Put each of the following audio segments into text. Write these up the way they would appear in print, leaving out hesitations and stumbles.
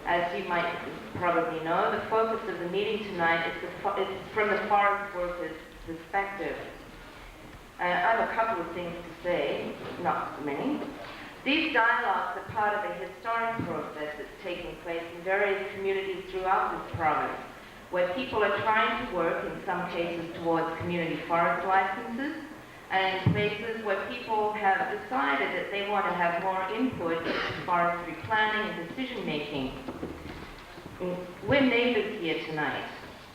As you might probably know, the focus of the meeting tonight is from the forest workers' perspective. I have a couple of things to say, not many. These dialogues are part of a historic process that's taking place in various communities throughout this province, where people are trying to work, in some cases, towards community forest licenses, and in places where people have decided that they want to have more input into forestry planning and decision-making. We're neighbors here tonight,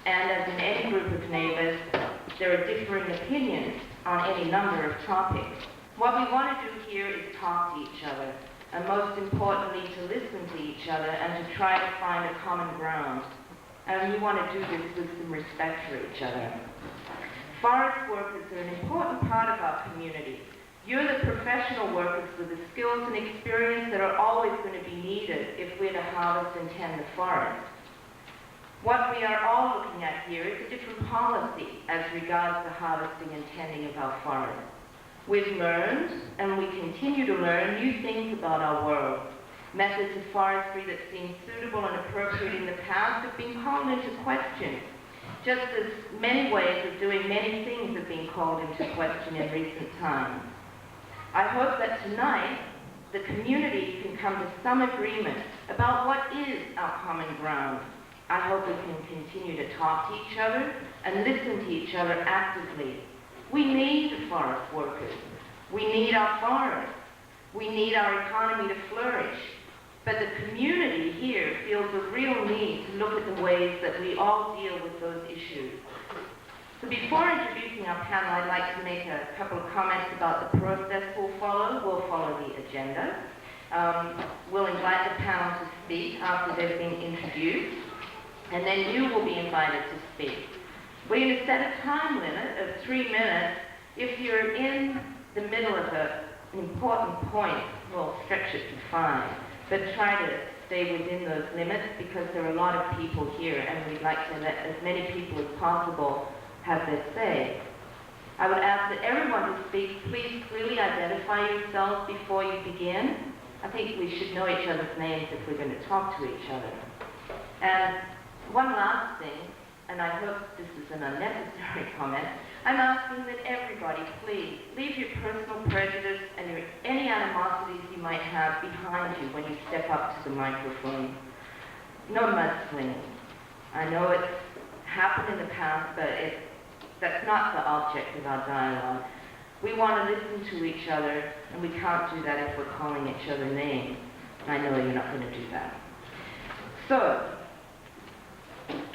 and as in any group of neighbors, there are differing opinions on any number of topics. What we want to do here is talk to each other, and most importantly, to listen to each other and to try to find a common ground. And we want to do this with some respect for each other. Forest workers are an important part of our community. You're the professional workers with the skills and experience that are always going to be needed if we're to harvest and tend the forest. What we are all looking at here is a different policy as regards the harvesting and tending of our forests. We've learned, and we continue to learn, new things about our world. Methods of forestry that seemed suitable and appropriate in the past have been called into question, just as many ways of doing many things have been called into question in recent times. I hope that tonight the community can come to some agreement about what is our common ground. I hope we can continue to talk to each other and listen to each other actively. We need the forest workers. We need our forests. We need our economy to flourish. But the community here feels a real need to look at the ways that we all deal with those issues. So before introducing our panel, I'd like to make a couple of comments about the process we'll follow. We'll follow the agenda. We'll invite the panel to speak after they've been introduced, and then you will be invited to speak. We're going to set a time limit of 3 minutes. If you're in the middle of an important point, we'll stretch it to 5. But try to stay within those limits because there are a lot of people here and we'd like to let as many people as possible have their say. I would ask that everyone who speaks, please clearly identify yourselves before you begin. I think we should know each other's names if we're going to talk to each other. And one last thing, and I hope this is an unnecessary comment, I'm asking that everybody, please, leave your personal prejudice and any animosities you might have behind you when you step up to the microphone. No mudslinging. I know it's happened in the past, but that's not the object of our dialogue. We want to listen to each other, and we can't do that if we're calling each other names. I know you're not going to do that. So,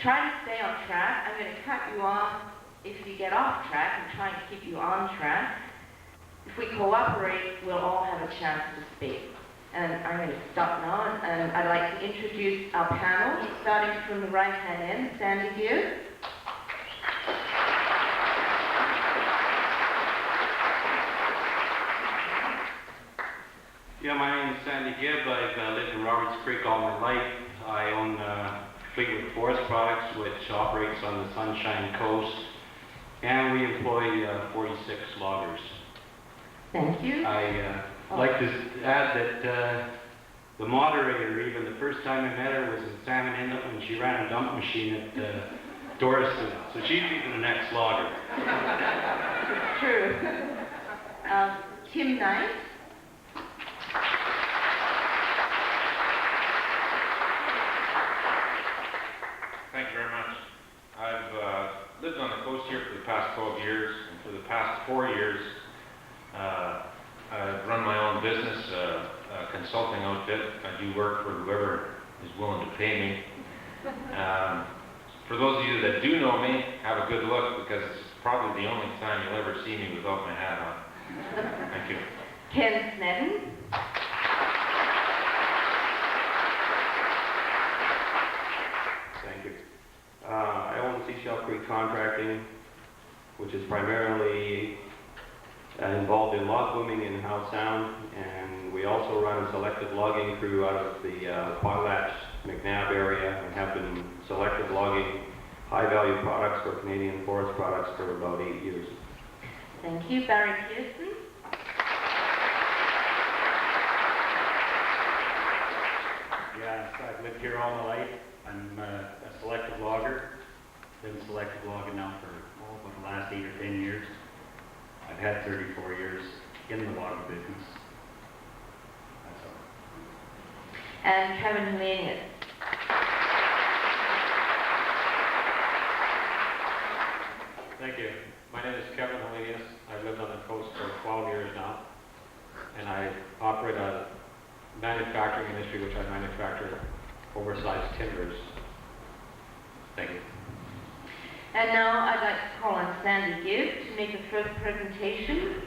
try to stay on track. I'm going to cut you off if you get off track and try and keep you on track. If we cooperate, we'll all have a chance to speak. And I'm going to stop now, and I'd like to introduce our panel, starting from the right-hand end. Sandy Gibb. Yeah, my name is Sandy Gibb. I've lived in Roberts Creek all my life. I own Fleetwood Forest Products, which operates on the Sunshine Coast, and we employ 46 loggers. Thank you. I'd like to add that the moderator, even the first time I met her, was in Salmon Inlet when she ran a dump machine at Dorset. So she's even an ex-logger. It's true. Tim Knight. Thank you very much. I've lived on the coast here for the past 12 years, and for the past 4 years, I've run my own business, a consulting outfit. I do work for whoever is willing to pay me. For those of you that do know me, have a good look, because it's probably the only time you'll ever see me without my hat on. Thank you. Ken Snedden. Thank you. I own Seashell Creek Contracting, which is primarily involved in log booming in Howe Sound, and we also run a selective logging crew out of the Potlatch, McNabb area, and have been selective logging high-value products for Canadian Forest Products for about 8 years. Thank you. Barry Pearson. Yes, I've lived here all my life. I'm a selective logger. Been selective logging now for about the last 8 or 10 years. I've had 34 years in the log business. That's all. And Kevin Hellenius. Thank you. My name is Kevin Hellenius. I've lived on the coast for 12 years now, and I operate a manufacturing industry which I manufacture oversized timbers. Thank you. And now I'd like to call on Sandy Gibb to make the first presentation